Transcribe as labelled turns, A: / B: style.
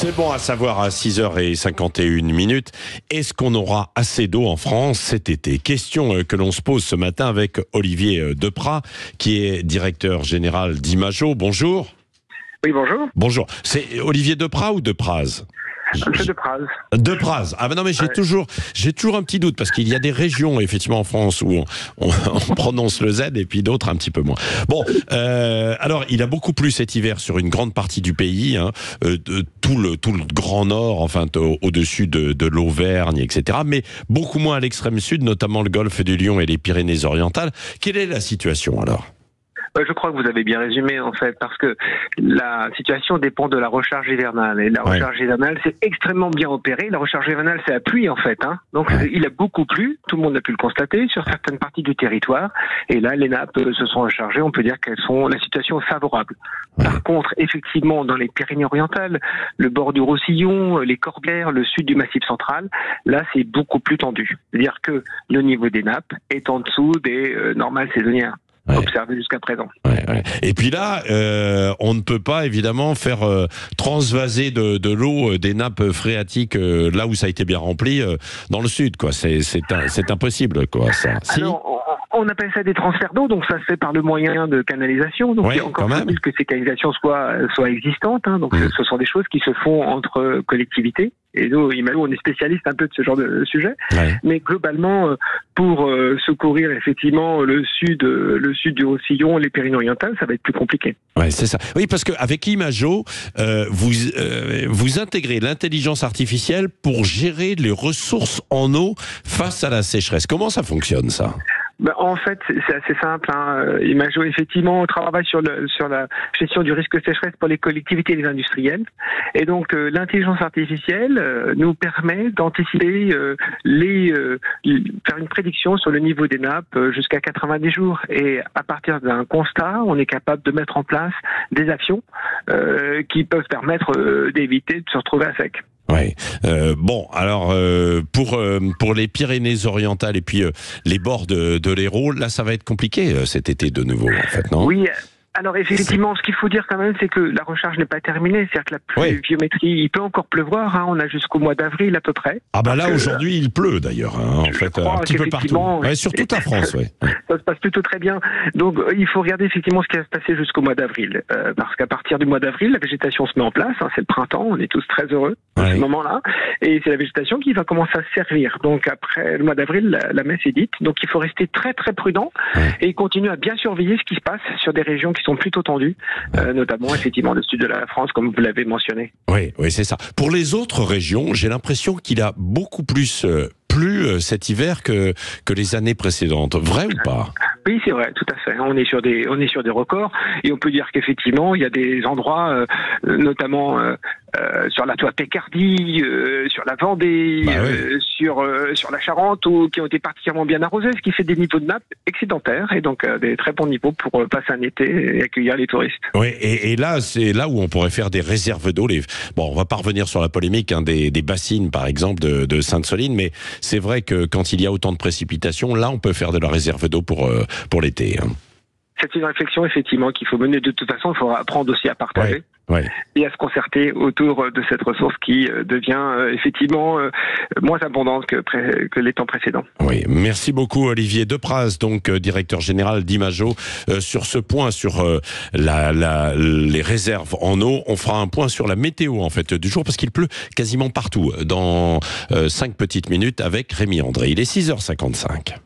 A: C'est bon à savoir à 6h51. Est-ce qu'on aura assez d'eau en France cet été? Question que l'on se pose ce matin avec Olivier Depraz, qui est directeur général d'Imajo. Bonjour.
B: Oui, bonjour.
A: Bonjour. C'est Olivier Depraz ou Depraz?
B: C'est Depraz.
A: Depraz. Ah ben non, mais j'ai toujours un petit doute parce qu'il y a des régions effectivement en France où on prononce le Z et puis d'autres un petit peu moins. Bon, alors il a beaucoup plu cet hiver sur une grande partie du pays, tout le grand nord, enfin au-dessus de l'Auvergne, etc. Mais beaucoup moins à l'extrême sud, notamment le Golfe du Lion et les Pyrénées-Orientales. Quelle est la situation alors ?
B: Je crois que vous avez bien résumé en fait, parce que la situation dépend de la recharge hivernale. Et la recharge hivernale, c'est extrêmement bien opéré. La recharge hivernale, c'est la pluie en fait. Donc il a beaucoup plu, tout le monde a pu le constater, sur certaines parties du territoire. Et là, les nappes se sont rechargées, on peut dire la situation est favorable. Par contre, effectivement, dans les Pyrénées-Orientales, le bord du Roussillon, les Corbières, le sud du Massif central, là, c'est beaucoup plus tendu. C'est-à-dire que le niveau des nappes est en dessous des normales saisonnières. Observé jusqu'à présent.
A: Et puis là, on ne peut pas évidemment faire transvaser de l'eau des nappes phréatiques là où ça a été bien rempli dans le sud, quoi. C'est impossible, quoi. Ça.
B: Alors, on appelle ça des transferts d'eau, donc ça se fait par le moyen de canalisation. Donc il y a encore plus que ces canalisations soient existantes. Donc ce sont des choses qui se font entre collectivités. Et nous, Imajo, on est spécialiste un peu de ce genre de sujet. Mais globalement, pour secourir effectivement le sud du Roussillon, les Pyrénées-Orientales, ça va être plus compliqué.
A: Ouais, c'est ça. Oui, parce qu'avec Imajo, vous intégrez l'intelligence artificielle pour gérer les ressources en eau face à la sécheresse. Comment ça fonctionne, ça ?
B: En fait, c'est assez simple. Imajo, effectivement, on travaille sur la gestion du risque sécheresse pour les collectivités et les industriels. Et donc, l'intelligence artificielle nous permet d'anticiper faire une prédiction sur le niveau des nappes jusqu'à 90 jours. Et à partir d'un constat, on est capable de mettre en place des actions qui peuvent permettre d'éviter de se retrouver à sec.
A: Ouais. Bon, alors pour les Pyrénées-Orientales et puis les bords de l'Hérault, là, ça va être compliqué cet été de nouveau, en fait, non ?
B: Oui. Alors effectivement, ce qu'il faut dire quand même, c'est que la recharge n'est pas terminée. C'est-à-dire que la pluviométrie, il peut encore pleuvoir. On a jusqu'au mois d'avril à peu près. Ah
A: bah là, aujourd'hui, il pleut d'ailleurs, en fait, un petit peu partout. Sur toute la France,
B: Ça se passe plutôt très bien. Donc il faut regarder effectivement ce qui va se passer jusqu'au mois d'avril. Parce qu'à partir du mois d'avril, la végétation se met en place. C'est le printemps, on est tous très heureux à ce moment-là. Et c'est la végétation qui va commencer à se servir. Donc après le mois d'avril, la messe est dite. Donc il faut rester très très prudent et continuer à bien surveiller ce qui se passe sur des régions qui sont plutôt tendues, notamment effectivement le sud de la France, comme vous l'avez mentionné.
A: Oui, c'est ça. Pour les autres régions, j'ai l'impression qu'il a beaucoup plus plu cet hiver que les années précédentes. Vrai ou pas ?
B: Oui, c'est vrai, tout à fait. On est sur des records et on peut dire qu'effectivement, il y a des endroits, notamment sur la Picardie, sur la Vendée, sur la Charente, qui ont été particulièrement bien arrosés, ce qui fait des niveaux de nappe excédentaires et donc des très bons niveaux pour passer un été et accueillir les touristes. Oui,
A: et là, c'est là où on pourrait faire des réserves d'eau. Bon, on va pas revenir sur la polémique des bassines, par exemple, de Sainte-Soline, mais c'est vrai que quand il y a autant de précipitations, là, on peut faire de la réserve d'eau pour l'été.
B: C'est une réflexion, effectivement, qu'il faut mener. De toute façon, il faudra apprendre aussi à partager et à se concerter autour de cette ressource qui devient effectivement moins abondante que les temps précédents. Oui,
A: merci beaucoup Olivier Depraz, donc directeur général d'Imajo, sur ce point, sur les réserves en eau. On fera un point sur la météo en fait du jour, parce qu'il pleut quasiment partout dans 5 petites minutes avec Rémi André. Il est 6h55.